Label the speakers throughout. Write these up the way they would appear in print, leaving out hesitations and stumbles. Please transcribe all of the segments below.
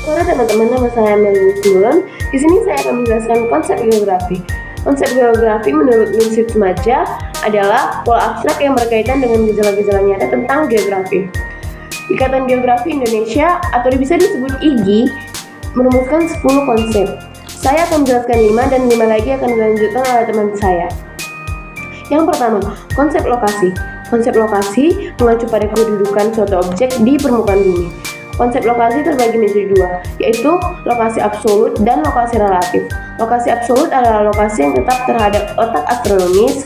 Speaker 1: Sore teman-teman, nama saya Melanie Simulon. Di sini saya akan menjelaskan konsep geografi. Konsep geografi menurut Mirsid Smadja adalah pola abstrak yang berkaitan dengan gejala-gejala nyata tentang geografi. Ikatan Geografi Indonesia atau bisa disebut IGI merumuskan 10 konsep. Saya akan menjelaskan 5 dan 5 lagi akan dilanjutkan oleh teman saya. Yang pertama, konsep lokasi. Konsep lokasi mengacu pada kedudukan suatu objek di permukaan bumi. Konsep lokasi terbagi menjadi dua, yaitu lokasi absolut dan lokasi relatif. Lokasi absolut adalah lokasi yang tetap terhadap letak astronomis,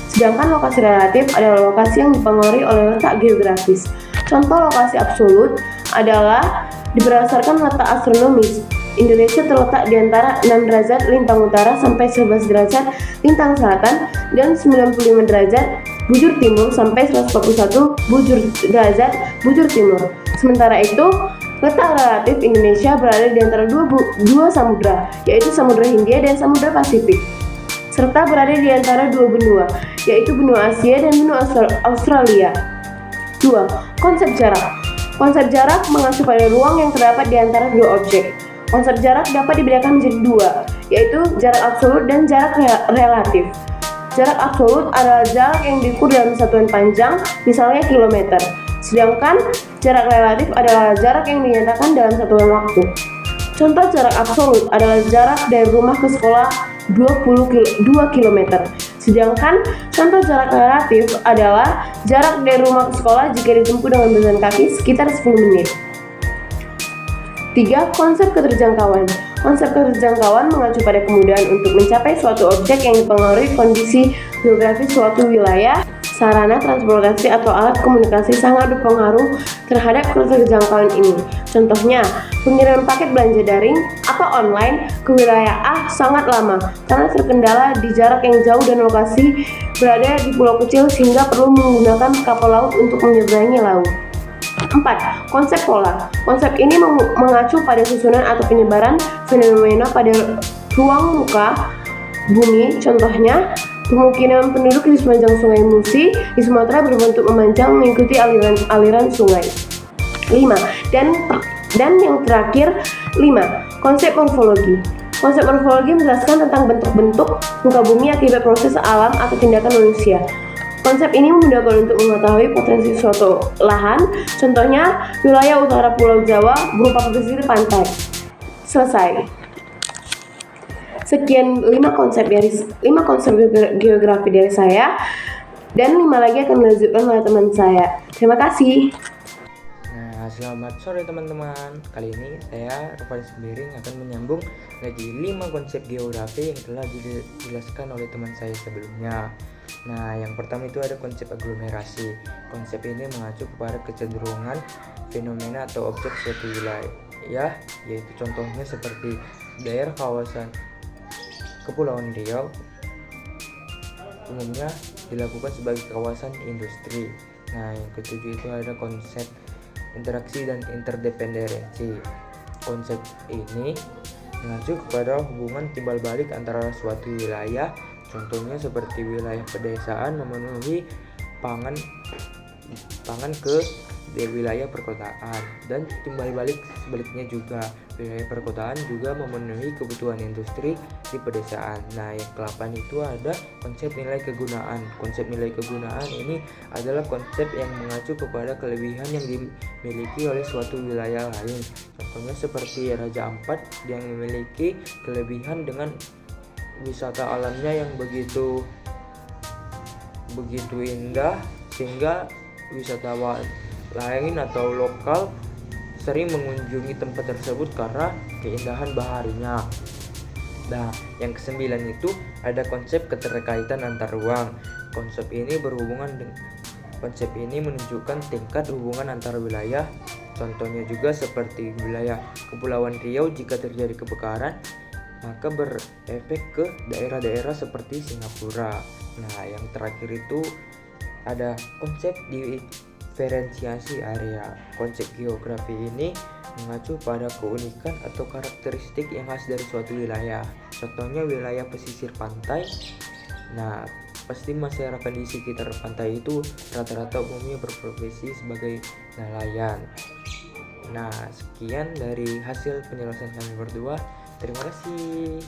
Speaker 1: sedangkan lokasi relatif adalah lokasi yang dipengaruhi oleh letak geografis. Contoh lokasi absolut adalah berdasarkan letak astronomis. Indonesia terletak di antara 6 derajat lintang utara sampai 11 derajat lintang selatan dan 95 derajat bujur timur sampai 141 derajat bujur timur. Sementara itu, letak relatif Indonesia berada di antara dua samudra, yaitu Samudra Hindia dan Samudra Pasifik, serta berada di antara dua benua, yaitu benua Asia dan benua Australia. 2. Konsep jarak. Konsep jarak mengacu pada ruang yang terdapat di antara dua objek. Konsep jarak dapat dibedakan menjadi dua, yaitu jarak absolut dan jarak relatif. Jarak absolut adalah jarak yang diukur dalam satuan panjang, misalnya kilometer. Sedangkan jarak relatif adalah jarak yang dinyatakan dalam satuan waktu. Contoh jarak absolut adalah jarak dari rumah ke sekolah 2 km. Sedangkan contoh jarak relatif adalah jarak dari rumah ke sekolah jika ditempuh dengan berjalan kaki sekitar 10 menit. 3. Konsep keterjangkauan. Konsep keterjangkauan mengacu pada kemudahan untuk mencapai suatu objek yang dipengaruhi kondisi geografis suatu wilayah. Sarana transportasi atau alat komunikasi sangat berpengaruh terhadap keterjangkauan ini. Contohnya, pengiriman paket belanja daring atau online ke wilayah A sangat lama karena terkendala di jarak yang jauh dan lokasi berada di pulau kecil sehingga perlu menggunakan kapal laut untuk menyeberangi laut. 4. Konsep pola. Konsep ini mengacu pada susunan atau penyebaran fenomena pada ruang muka bumi. Contohnya, pemukiman penduduk di sepanjang Sungai Musi di Sumatera berbentuk memanjang mengikuti aliran sungai. 5. Dan yang terakhir, 5. Konsep morfologi. Konsep morfologi menjelaskan tentang bentuk-bentuk muka bumi akibat proses alam atau tindakan manusia. Konsep ini memudahkan untuk mengetahui potensi suatu lahan. Contohnya, wilayah utara Pulau Jawa berupa pesisir pantai. Selesai. Sekian 5 konsep geografi dari saya, dan 5 lagi akan dilanjutkan oleh teman saya. Terima kasih.
Speaker 2: Nah, selamat sore teman-teman. Kali ini saya, Rufai Sembiring, akan menyambung lagi 5 konsep geografi yang telah dijelaskan oleh teman saya sebelumnya. Nah, yang pertama itu ada konsep aglomerasi. Konsep ini mengacu kepada kecenderungan fenomena atau objek suatu wilayah, yaitu contohnya seperti daerah kawasan Kepulauan Riau umumnya dilakukan sebagai kawasan industri. Nah, yang ketujuh itu ada konsep interaksi dan interdependensi. Konsep ini mengacu kepada hubungan timbal balik antara suatu wilayah, contohnya seperti wilayah pedesaan memenuhi pangan ke wilayah perkotaan, dan timbal balik sebaliknya juga, wilayah perkotaan juga memenuhi kebutuhan industri di pedesaan. Nah, yang ke-8 itu ada konsep nilai kegunaan. Konsep nilai kegunaan ini adalah konsep yang mengacu kepada kelebihan yang dimiliki oleh suatu wilayah lain. Contohnya seperti Raja Ampat yang memiliki kelebihan dengan wisata alamnya yang begitu indah sehingga wisatawan lain atau lokal sering mengunjungi tempat tersebut karena keindahan baharinya. Nah, yang ke-9 itu ada konsep keterkaitan antar ruang. Konsep ini menunjukkan tingkat hubungan antar wilayah. Contohnya juga seperti wilayah Kepulauan Riau, jika terjadi kebakaran maka berefek ke daerah-daerah seperti Singapura. Nah, yang terakhir itu ada konsep diferensiasi area. Konsep geografi ini mengacu pada keunikan atau karakteristik yang khas dari suatu wilayah. Contohnya wilayah pesisir pantai. Nah, pasti masyarakat di sekitar pantai itu rata-rata umumnya berprofesi sebagai nelayan. Nah, sekian dari hasil penjelasan kami berdua. Terima kasih.